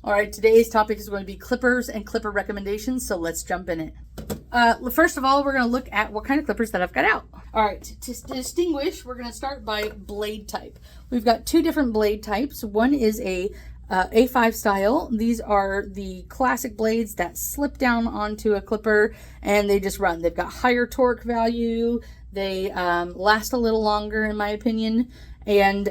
All right, today's topic is going to be clippers and clipper recommendations, so let's jump in it. First of all, we're going to look at what kind of clippers that I've got out. All right, to distinguish, we're going to start by blade type. We've got two different blade types. One is a A5 style. These are the classic blades that slip down onto a clipper and they just run. They've got higher torque value. They last a little longer, in my opinion, and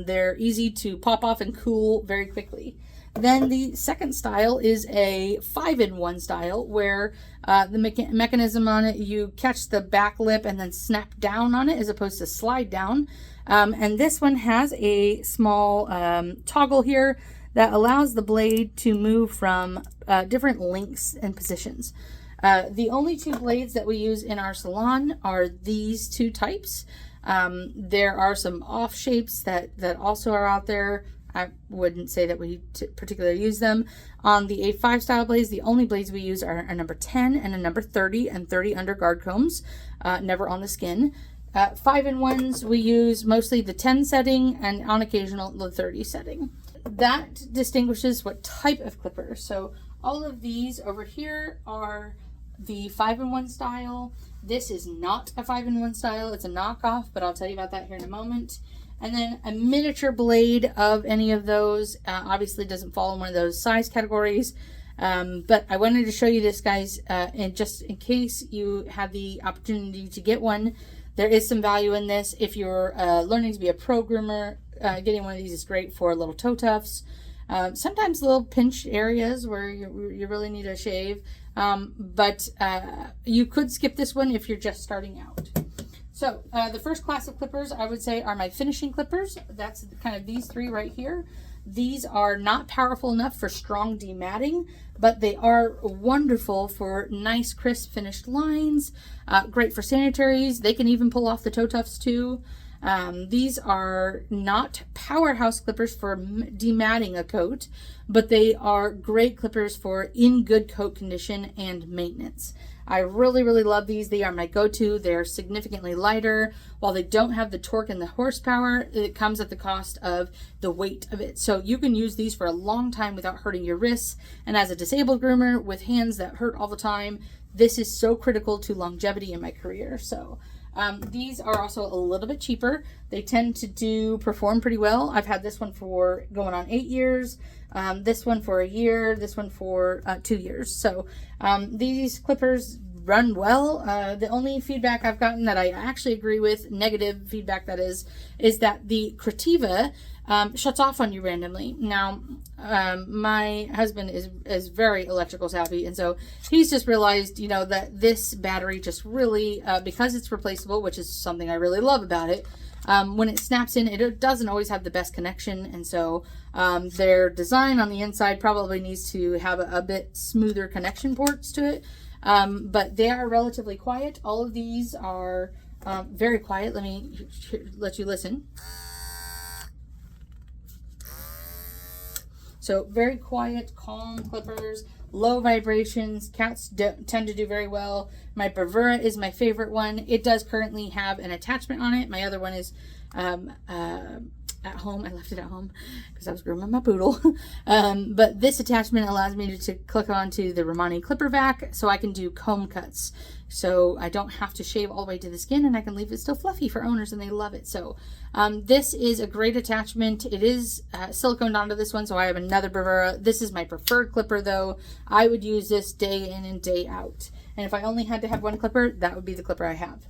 they're easy to pop off and cool very quickly. Then the second style is a 5-in-1 style where the mechanism on it, you catch the back lip and then snap down on it as opposed to slide down. And this one has a small toggle here that allows the blade to move from different lengths and positions. The only two blades that we use in our salon are these two types. There are some off shapes that also are out there. I wouldn't say that we particularly use them. On the A5 style blades, the only blades we use are a number 10 and a number 30 and 30 under guard combs, never on the skin. 5-in-1s, we use mostly the 10 setting and on occasional the 30 setting. That distinguishes what type of clipper. So all of these over here are the 5-in-1 style. This is not a 5-in-1 style. It's a knockoff, but I'll tell you about that here in a moment. And then a miniature blade of any of those obviously doesn't fall in one of those size categories. But I wanted to show you this, guys, and just in case you have the opportunity to get one, there is some value in this. If you're learning to be a pro groomer, getting one of these is great for little toe tufts. Sometimes little pinch areas where you really need a shave. But you could skip this one if you're just starting out. So the first class of clippers I would say are my finishing clippers. That's kind of these three right here. These are not powerful enough for strong dematting, but they are wonderful for nice crisp finished lines. Great for sanitaries. They can even pull off the toe tufts too. These are not powerhouse clippers for dematting a coat, but they are great clippers for in good coat condition and maintenance. I really, really love these. They are my go-to. They're significantly lighter. While they don't have the torque and the horsepower, it comes at the cost of the weight of it. So you can use these for a long time without hurting your wrists. And as a disabled groomer with hands that hurt all the time, this is so critical to longevity in my career. So these are also a little bit cheaper. They tend to perform pretty well. I've had this one for going on 8 years, this one for a year, this one for 2 years. So these clippers run well. The only feedback I've gotten that I actually agree with, negative feedback that is that the Cretiva shuts off on you randomly. Now, my husband is very electrical savvy, and so he's just realized, you know, that this battery just really, because it's replaceable, which is something I really love about it, when it snaps in, it doesn't always have the best connection, and so their design on the inside probably needs to have a bit smoother connection ports to it, but they are relatively quiet. All of these are very quiet. Let me let you listen. So very quiet, calm clippers, low vibrations. Cats tend to do very well. My Bravura is my favorite one. It does currently have an attachment on it. My other one is at home. I left it at home because I was grooming my poodle. But this attachment allows me to click onto the Romani clipper vac so I can do comb cuts. So I don't have to shave all the way to the skin, and I can leave it still fluffy for owners, and they love it. So this is a great attachment. It is siliconed onto this one, so I have another Bravura. This is my preferred clipper, though. I would use this day in and day out. And if I only had to have one clipper, that would be the clipper I have.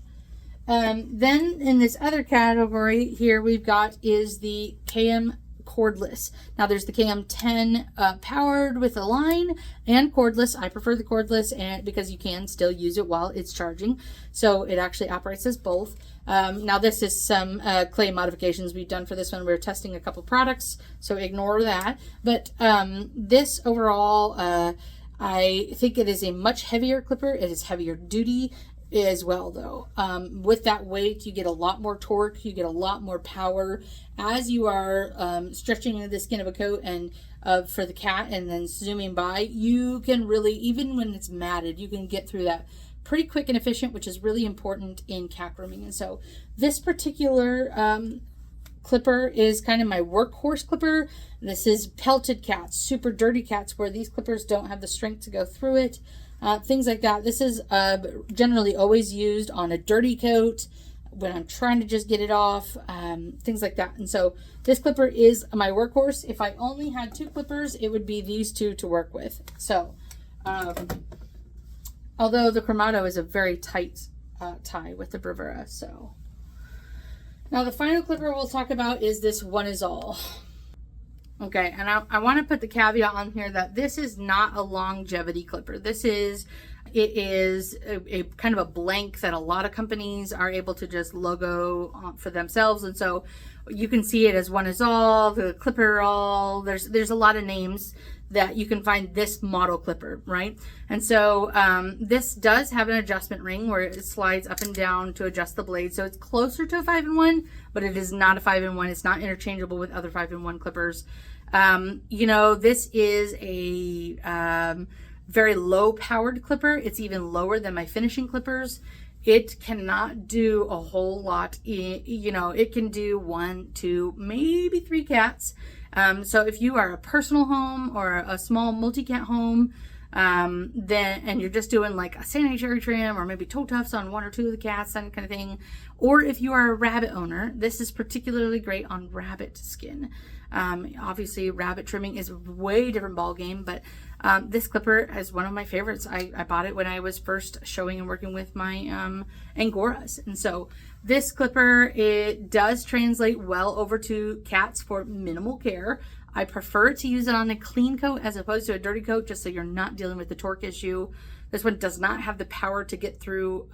Then in this other category here we've got is the KM cordless. Now there's the KM10 powered with a line and cordless. I prefer the cordless because you can still use it while it's charging. So it actually operates as both. Now this is some clay modifications we've done for this one. We're testing a couple products, so ignore that. But this overall, I think it is a much heavier clipper. It is heavier duty as well, though. With that weight, you get a lot more torque, you get a lot more power as you are stretching into the skin of a coat and for the cat and then zooming by. You can really, even when it's matted, you can get through that pretty quick and efficient, which is really important in cat grooming. And so this particular clipper is kind of my workhorse clipper. This is pelted cats, super dirty cats, where these clippers don't have the strength to go through it. Things like that. This is generally always used on a dirty coat when I'm trying to just get it off, things like that. And so this clipper is my workhorse. If I only had 2 clippers, it would be these 2 to work with. So, although the Chromato is a very tight tie with the Bravura. So now the final clipper we'll talk about is this One Is All. Okay, and I want to put the caveat on here that this is not a longevity clipper. It is a kind of a blank that a lot of companies are able to just logo for themselves. And so you can see it as One Is All, the Clipper All. There's a lot of names that you can find this model clipper, right? And so this does have an adjustment ring where it slides up and down to adjust the blade. So it's closer to a 5-in-1, but it is not a 5-in-1. It's not interchangeable with other 5-in-1 clippers. You know, this is a very low powered clipper. It's even lower than my finishing clippers. It cannot do a whole lot. You know, it can do 1, 2, maybe 3 cats. So if you are a personal home or a small multi-cat home, and you're just doing like a sanitary trim or maybe toe tufts on 1 or 2 of the cats, that kind of thing, or if you are a rabbit owner, this is particularly great on rabbit skin. Obviously rabbit trimming is a way different ball game, but this clipper is one of my favorites. I bought it when I was first showing and working with my Angoras. And so this clipper, it does translate well over to cats for minimal care. I prefer to use it on a clean coat as opposed to a dirty coat, just so you're not dealing with the torque issue. This one does not have the power to get through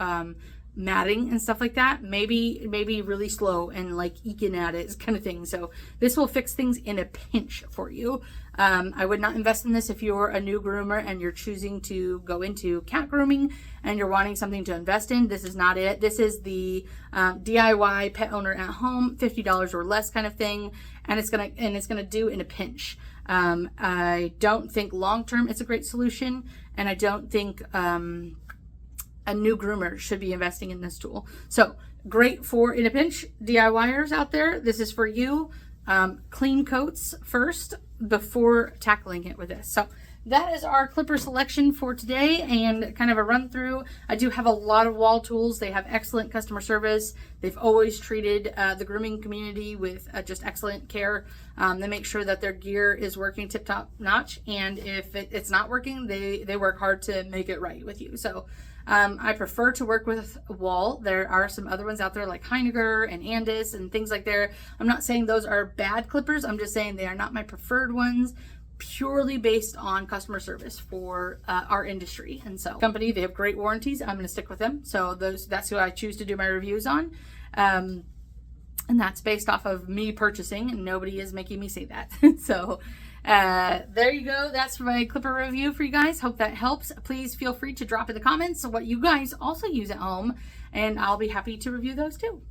matting and stuff like that. Maybe really slow and like eking at it kind of thing. So this will fix things in a pinch for you. I would not invest in this if you're a new groomer and you're choosing to go into cat grooming and you're wanting something to invest in. This is not it. This is the DIY pet owner at home, $50 or less kind of thing, and it's gonna do in a pinch. I don't think long term it's a great solution, and I don't think a new groomer should be investing in this tool. So great for in a pinch DIYers out there. This is for you. Clean coats first before tackling it with this. So that is our clipper selection for today and kind of a run through. I do have a lot of Wahl tools. They have excellent customer service. They've always treated the grooming community with just excellent care. They make sure that their gear is working tip top notch. And if it's not working, they work hard to make it right with you. So I prefer to work with Wahl. There are some other ones out there like Heiniger and Andis and things like that. I'm not saying those are bad clippers. I'm just saying they are not my preferred ones, purely based on customer service for our industry. And so company, they have great warranties. I'm going to stick with them. So that's who I choose to do my reviews on. And that's based off of me purchasing, and nobody is making me say that. So there you go. That's my clipper review for you guys. Hope that helps. Please feel free to drop in the comments what you guys also use at home, and I'll be happy to review those too.